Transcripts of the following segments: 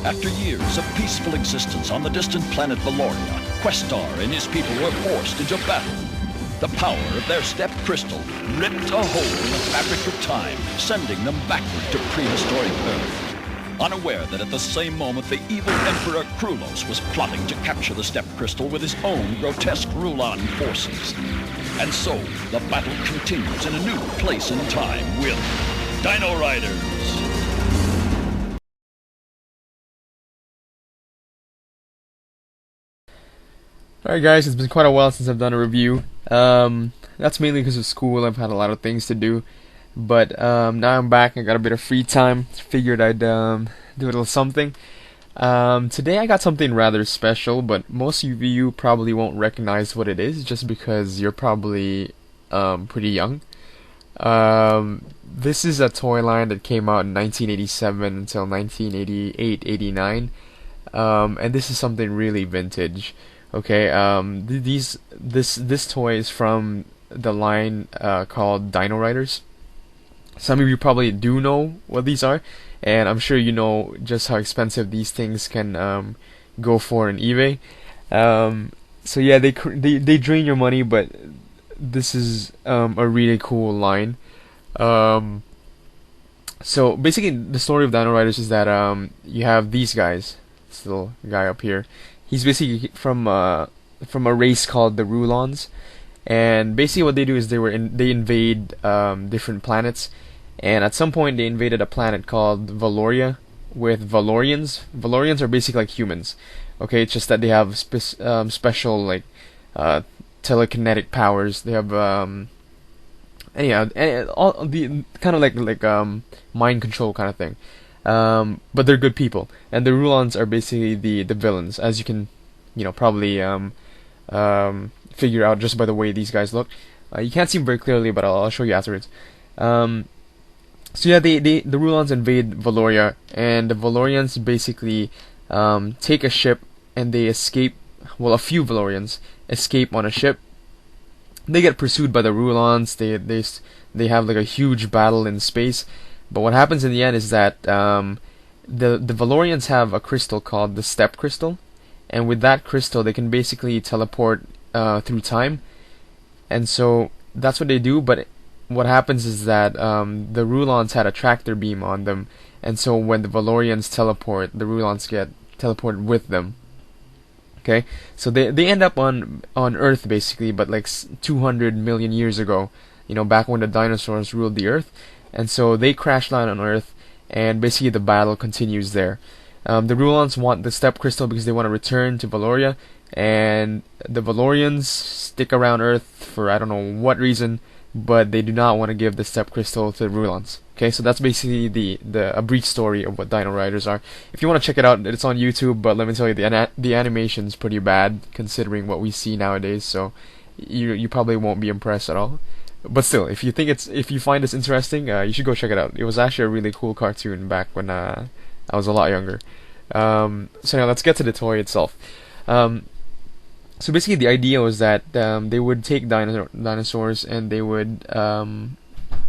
After years of peaceful existence on the distant planet Valoria, Questar and his people were forced into battle. The power of their step crystal ripped a hole in the fabric of time, sending them backward to prehistoric Earth. Unaware that at the same moment the evil Emperor Krulos was plotting to capture the step crystal with his own grotesque Rulan forces. And so, the battle continues in a new place and time with Dino Riders. Alright guys, it's been quite a while since I've done a review. That's mainly because of school. I've had a lot of things to do. But now I'm back. I got a bit of free time. Figured I'd do a little something. Today I got something rather special, but most of you probably won't recognize what it is just because you're probably pretty young. This is a toy line that came out in 1987 until 1988-89. And this is something really vintage. Okay, this toy is from the line called Dino Riders. Some of you probably do know what these are, and I'm sure you know just how expensive these things can go for in eBay. So yeah, they drain your money, but this is a really cool line. So basically, the story of Dino Riders is that you have these guys. This little guy up here. He's basically from a race called the Rulons, and basically what they do is they invade different planets, and at some point they invaded a planet called Valoria with Valorians. Valorians are basically like humans. Okay, it's just that they have special like telekinetic powers. They have anyhow, all the kind of like mind control kind of thing. But they're good people, and the Rulons are basically the villains, as you can, probably figure out just by the way these guys look. You can't see them very clearly, but I'll show you afterwards. So yeah, the Rulons invade Valoria, and the Valorians basically take a ship and they escape. Well, a few Valorians escape on a ship. They get pursued by the Rulons. They have like a huge battle in space. But what happens in the end is that the Valorians have a crystal called the Step Crystal, and with that crystal they can basically teleport through time, and so that's what they do. But what happens is that the Rulons had a tractor beam on them, and so when the Valorians teleport, the Rulons get teleported with them. Okay, so they end up on Earth basically, but like 200 million years ago, back when the dinosaurs ruled the Earth. And so they crash land on Earth, and basically the battle continues there. The Rulons want the Step Crystal because they want to return to Valoria, and the Valorians stick around Earth for I don't know what reason, but they do not want to give the Step Crystal to the Rulons. Okay, so that's basically a brief story of what Dino Riders are. If you want to check it out, it's on YouTube, but let me tell you, the animation's pretty bad considering what we see nowadays, so you probably won't be impressed at all. But still, if you find this interesting, you should go check it out. It was actually a really cool cartoon back when I was a lot younger. So now let's get to the toy itself. So basically, the idea was that they would take dinosaurs and they would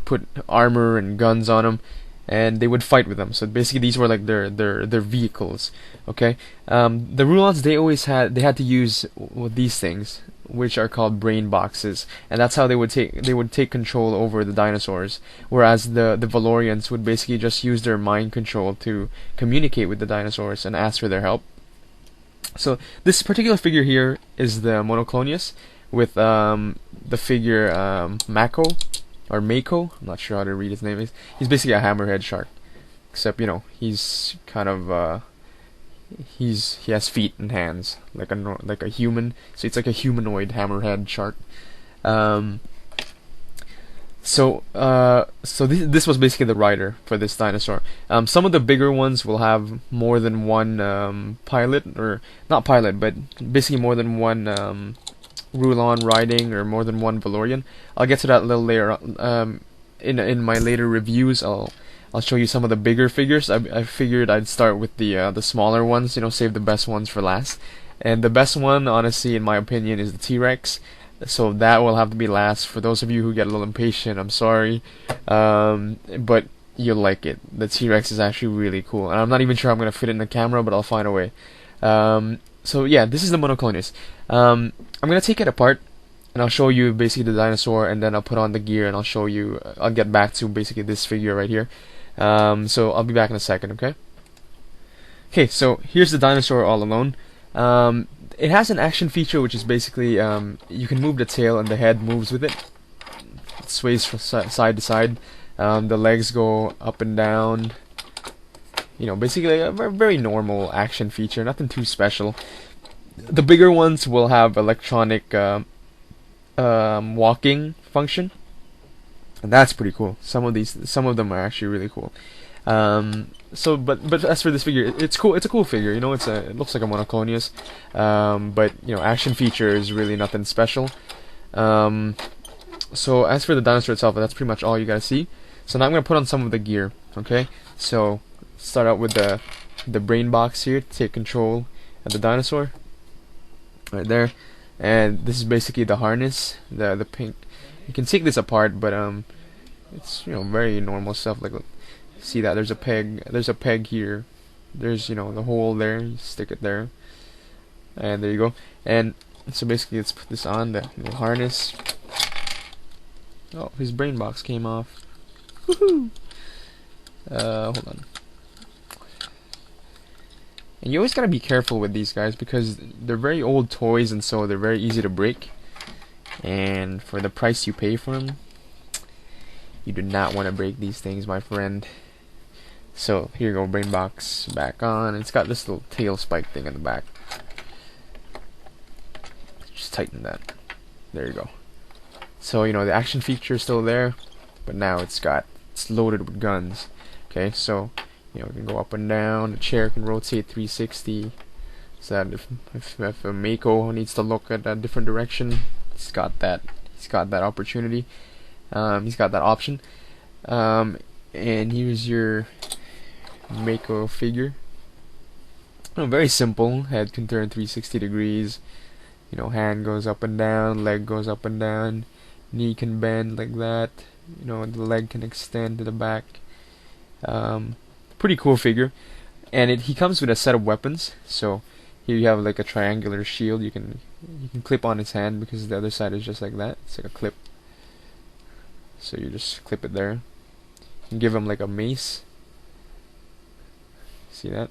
put armor and guns on them, and they would fight with them. So basically, these were like their vehicles. Okay. The Rulons, they had to use these things, which are called brain boxes, and that's how they would take control over the dinosaurs. Whereas the Valorians would basically just use their mind control to communicate with the dinosaurs and ask for their help. So this particular figure here is the Monoclonius with the figure Mako or Mako. I'm not sure how to read his name. He's basically a hammerhead shark, except he's kind of he has feet and hands like a human, so it's like a humanoid hammerhead shark. So this was basically the rider for this dinosaur. Some of the bigger ones will have more than one pilot, or not pilot, but basically more than one Rulon riding, or more than one Valorian. I'll get to that a little later. In my later reviews, I'll show you some of the bigger figures. I figured I'd start with the smaller ones, save the best ones for last. And the best one, honestly, in my opinion, is the T-Rex. So that will have to be last. For those of you who get a little impatient, I'm sorry. But you'll like it. The T-Rex is actually really cool, and I'm not even sure I'm gonna fit it in the camera, but I'll find a way. So yeah, this is the Monoclonius. I'm gonna take it apart, and I'll show you basically the dinosaur, and then I'll put on the gear, and I'll show you. I'll get back to basically this figure right here. So I'll be back in a second, okay? Okay, so here's the dinosaur all alone. It has an action feature, which is basically you can move the tail, and the head moves with it. It sways from side to side. The legs go up and down. You know, basically a very normal action feature, nothing too special. The bigger ones will have electronic walking function, and that's pretty cool. Some of them are actually really cool. But as for this figure, it's cool. It's a cool figure. You know, it looks like a Monoclonius, but you know, action feature is really nothing special. So as for the dinosaur itself, that's pretty much all you gotta see. So now I'm gonna put on some of the gear. Okay, so start out with the brain box here to take control of the dinosaur. Right there, and this is basically the harness, the pink. You can take this apart, but it's, you know, very normal stuff. Like, see that there's a peg here. There's, you know, the hole there. You stick it there, and there you go. And so basically, let's put this on the harness. Oh, his brain box came off. Woohoo! Hold on. And you always gotta be careful with these guys because they're very old toys, and so they're very easy to break. And for the price you pay for them, you do not want to break these things, my friend. So here you go, brain box back on. It's got this little tail spike thing in the back. Just tighten that. There you go. So, you know, the action feature is still there, but now it's loaded with guns. Okay, so, you know, it can go up and down. The chair can rotate 360. So that if a Mako needs to look at a different direction, he's got that opportunity. He's got that option. And here's your Mako figure. Oh, very simple. Head can turn 360 degrees. You know, hand goes up and down, leg goes up and down, knee can bend like that. You know, the leg can extend to the back. Pretty cool figure. And he comes with a set of weapons. So here you have like a triangular shield. You can clip on his hand because the other side is just like that. It's like a clip. So you just clip it there. You can give him like a mace. See that?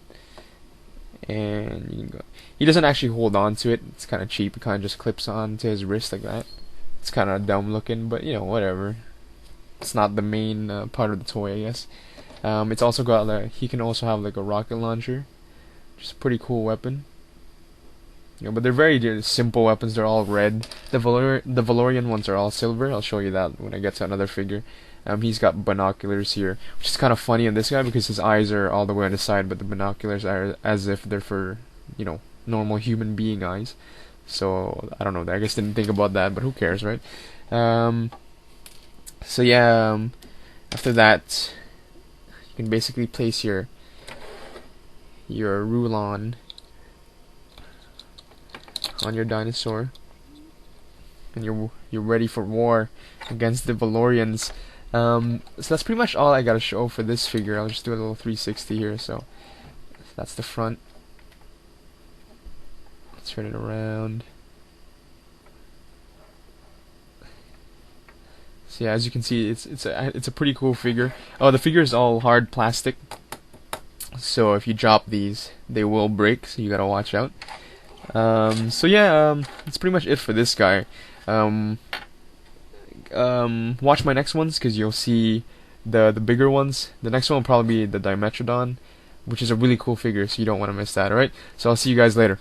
And you can go. He doesn't actually hold on to it. It's kind of cheap. It kind of just clips on to his wrist like that. It's kind of dumb looking, but you know, whatever. It's not the main part of the toy, I guess. It's also got he can also have like a rocket launcher, which is a pretty cool weapon. You know, but they're very simple weapons. They're all red. The Valorian ones are all silver. I'll show you that when I get to another figure. He's got binoculars here, which is kind of funny in this guy because his eyes are all the way on the side, but the binoculars are as if they're for, you know, normal human being eyes. So I don't know. I guess didn't think about that, but who cares, right? So yeah. After that, you can basically place your Rulon on your dinosaur, and you're ready for war against the Valorians. So that's pretty much all I gotta show for this figure. I'll just do a little 360 here. So that's the front. Let's turn it around. So yeah, as you can see, it's a pretty cool figure. Oh, the figure is all hard plastic, so if you drop these, they will break. So you gotta watch out. So yeah, that's pretty much it for this guy. Watch my next ones because you'll see the bigger ones. The next one will probably be the Dimetrodon, which is a really cool figure, so you don't want to miss that. Alright, so I'll see you guys later.